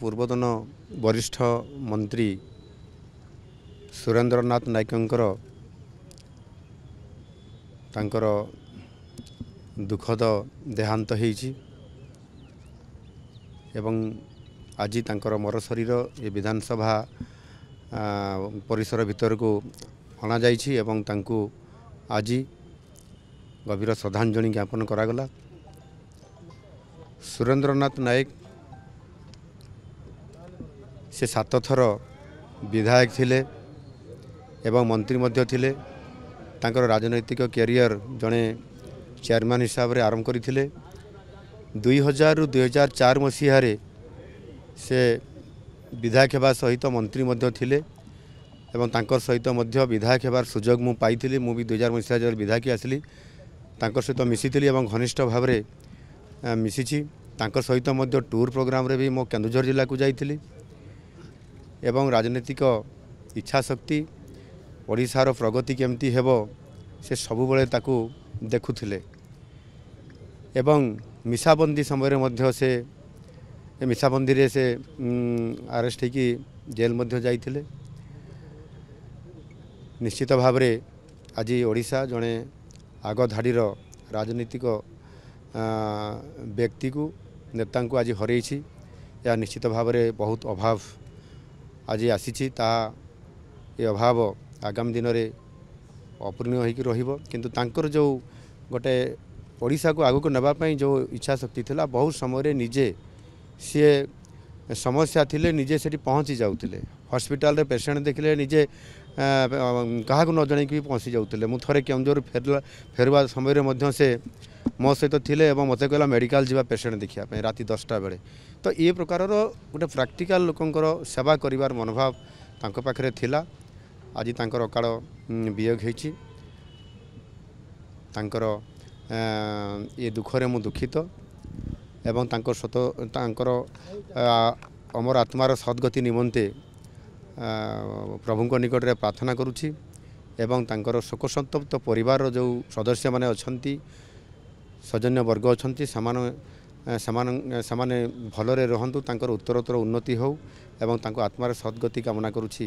पूर्वतन वरिष्ठ मंत्री सुरेंद्रनाथ नायकंकर तांकर दुखद देहांत होईछि एवं आज तांकर मर शरीर ये विधानसभा परिसर भितर को अणा जाइछि एवं तांको आज गभीर श्रद्धांजलि ज्ञापन करागला। सुरेंद्रनाथ नायक से 7 थर विधायक थिले एवं मंत्री मध्य थिले। तांकर राजनैतिक कैरियर जड़े चेयरमैन हिसाब रे आरंभ करथिले। 2000 रु 2004 मसीह से विधायक हेबा सहित मंत्री मध्य थिले एवं तांकर सहित मध्य विधायक हेबार सुजोग मु पाइथिली। मु भी 2000 मसीह जब विधायक आसली तांकर सहित मिसिथिली एवं घनिष्ठ भाव रे मिसिछि। तांकर सहित मध्य टूर प्रोग्राम रे भी मो केन्दुझर जिला को जाइथिली एवं राजनीतिक इच्छा शक्ति ओडिशार प्रगति केमती हेबो से सबु बेले ताकू देखुथिले एवं मिसाबंदी समय मध्य से मिसाबंदी रे से अरेस्ट होकी जेल मध्य जाइथिले। निश्चित भाव रे आज ओडिशा जड़े आग धाड़ीर राजनीतिक व्यक्ति को नेता को आज हरई या निश्चित भाव रे बहुत अभाव आज आसी ये अभाव आगामी दिन में अपूर्ण हो किंतु तांकर जो गोटे ओडिशा को आगू को नापी जो इच्छा शक्ति थिला बहुत समय निजे सी समस्या थिले निजे से पहुँची जाऊे हॉस्पिटल रे पेशेंट देखले निजे क्या न जन भी पहुँची जाऊे। मु थे केन्दुझर फेरवा समय से मो सहित थिले एवं मत कहला मेडिकल जीवा पेशेंट देखिया राति 10टा बेले। तो ये प्रकार गोटे प्रैक्टिकल लोकंकर सेवा करिवार मनोभाव तांको पाखरे थिला। आज तांकर अकाल वियोग होईछि। तांकर ये दुखरे मु दुखित एवं तांकर अमर आत्मार सद्गति निमंते प्रभुଙ୍କ निकट रे प्रार्थना करुछि एवं तांकर शोक संतप्त परिवार जो सदस्य माने अछंती सौजन्य वर्ग अछंती समाने भलरे रहंतु तांकर उत्तरोत्तर उन्नति हो एवं तांको आत्मार सद्गति कामना करुछि।